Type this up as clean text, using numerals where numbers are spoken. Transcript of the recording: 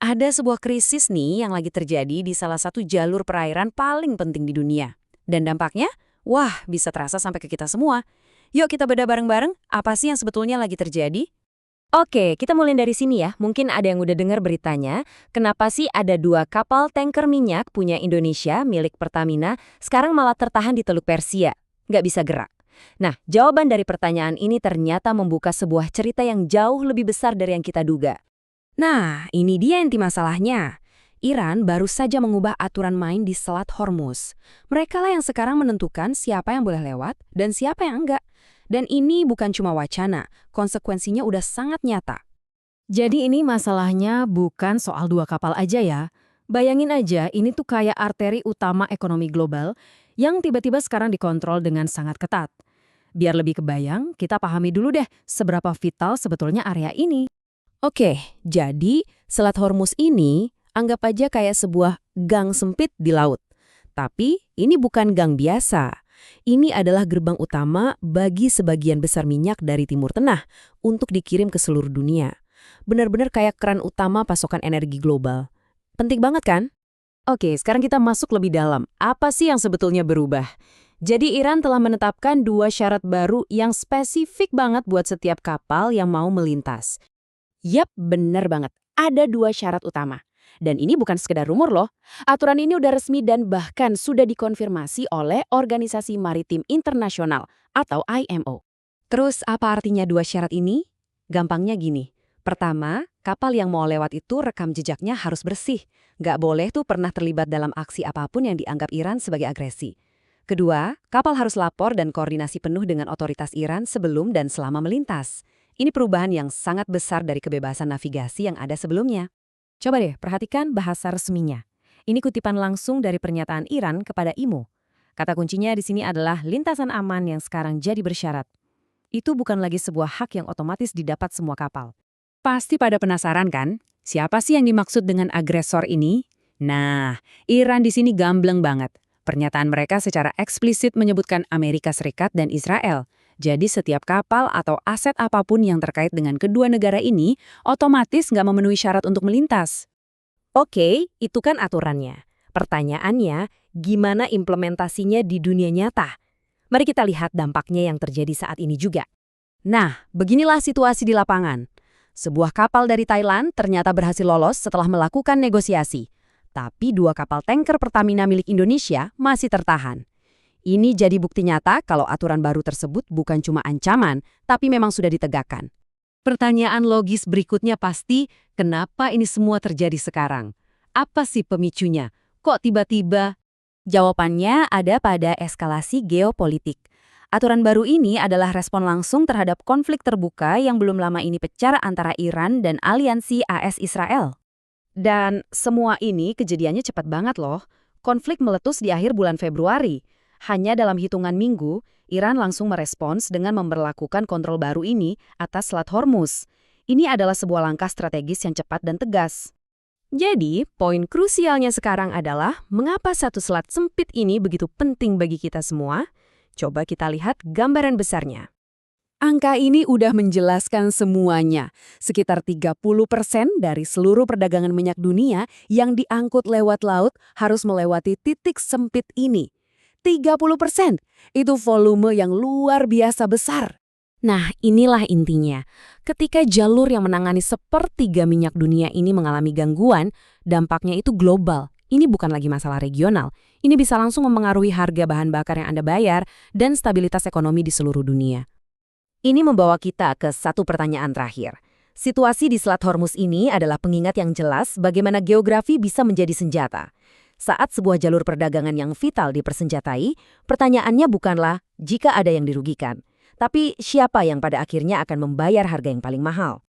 Ada sebuah krisis nih yang lagi terjadi di salah satu jalur perairan paling penting di dunia. Dan dampaknya, wah bisa terasa sampai ke kita semua. Yuk kita bedah bareng-bareng, apa sih yang sebetulnya lagi terjadi? Oke, kita mulai dari sini ya. Mungkin ada yang udah dengar beritanya, kenapa sih ada dua kapal tanker minyak punya Indonesia milik Pertamina sekarang malah tertahan di Teluk Persia, nggak bisa gerak. Nah, jawaban dari pertanyaan ini ternyata membuka sebuah cerita yang jauh lebih besar dari yang kita duga. Nah, ini dia inti masalahnya. Iran baru saja mengubah aturan main di Selat Hormuz. Mereka lah yang sekarang menentukan siapa yang boleh lewat dan siapa yang enggak. Dan ini bukan cuma wacana, konsekuensinya udah sangat nyata. Jadi ini masalahnya bukan soal dua kapal aja ya. Bayangin aja, ini tuh kayak arteri utama ekonomi global yang tiba-tiba sekarang dikontrol dengan sangat ketat. Biar lebih kebayang, kita pahami dulu deh seberapa vital sebetulnya area ini. Oke, jadi Selat Hormuz ini anggap aja kayak sebuah gang sempit di laut. Tapi ini bukan gang biasa. Ini adalah gerbang utama bagi sebagian besar minyak dari Timur Tengah untuk dikirim ke seluruh dunia. Benar-benar kayak keran utama pasokan energi global. Penting banget kan? Oke, sekarang kita masuk lebih dalam. Apa sih yang sebetulnya berubah? Jadi Iran telah menetapkan dua syarat baru yang spesifik banget buat setiap kapal yang mau melintas. Yap, bener banget. Ada dua syarat utama. Dan ini bukan sekedar rumor loh. Aturan ini udah resmi dan bahkan sudah dikonfirmasi oleh Organisasi Maritim Internasional atau IMO. Terus apa artinya dua syarat ini? Gampangnya gini. Pertama, kapal yang mau lewat itu rekam jejaknya harus bersih. Nggak boleh tuh pernah terlibat dalam aksi apapun yang dianggap Iran sebagai agresi. Kedua, kapal harus lapor dan koordinasi penuh dengan otoritas Iran sebelum dan selama melintas. Ini perubahan yang sangat besar dari kebebasan navigasi yang ada sebelumnya. Coba deh perhatikan bahasa resminya. Ini kutipan langsung dari pernyataan Iran kepada IMO. Kata kuncinya di sini adalah lintasan aman yang sekarang jadi bersyarat. Itu bukan lagi sebuah hak yang otomatis didapat semua kapal. Pasti pada penasaran kan? Siapa sih yang dimaksud dengan agresor ini? Nah, Iran di sini gambleng banget. Pernyataan mereka secara eksplisit menyebutkan Amerika Serikat dan Israel. Jadi setiap kapal atau aset apapun yang terkait dengan kedua negara ini otomatis nggak memenuhi syarat untuk melintas. Oke, itu kan aturannya. Pertanyaannya, gimana implementasinya di dunia nyata? Mari kita lihat dampaknya yang terjadi saat ini juga. Nah, beginilah situasi di lapangan. Sebuah kapal dari Thailand ternyata berhasil lolos setelah melakukan negosiasi. Tapi dua kapal tanker Pertamina milik Indonesia masih tertahan. Ini jadi bukti nyata kalau aturan baru tersebut bukan cuma ancaman, tapi memang sudah ditegakkan. Pertanyaan logis berikutnya pasti, kenapa ini semua terjadi sekarang? Apa sih pemicunya? Kok tiba-tiba? Jawabannya ada pada eskalasi geopolitik. Aturan baru ini adalah respon langsung terhadap konflik terbuka yang belum lama ini pecah antara Iran dan aliansi AS Israel. Dan semua ini kejadiannya cepat banget loh. Konflik meletus di akhir bulan Februari. Hanya dalam hitungan minggu, Iran langsung merespons dengan memberlakukan kontrol baru ini atas Selat Hormuz. Ini adalah sebuah langkah strategis yang cepat dan tegas. Jadi, poin krusialnya sekarang adalah mengapa satu selat sempit ini begitu penting bagi kita semua? Coba kita lihat gambaran besarnya. Angka ini udah menjelaskan semuanya. Sekitar 30% dari seluruh perdagangan minyak dunia yang diangkut lewat laut harus melewati titik sempit ini. 30%. Itu volume yang luar biasa besar. Nah, inilah intinya. Ketika jalur yang menangani sepertiga minyak dunia ini mengalami gangguan, dampaknya itu global. Ini bukan lagi masalah regional. Ini bisa langsung mempengaruhi harga bahan bakar yang Anda bayar dan stabilitas ekonomi di seluruh dunia. Ini membawa kita ke satu pertanyaan terakhir. Situasi di Selat Hormuz ini adalah pengingat yang jelas bagaimana geografi bisa menjadi senjata. Saat sebuah jalur perdagangan yang vital dipersenjatai, pertanyaannya bukanlah jika ada yang dirugikan, tapi siapa yang pada akhirnya akan membayar harga yang paling mahal.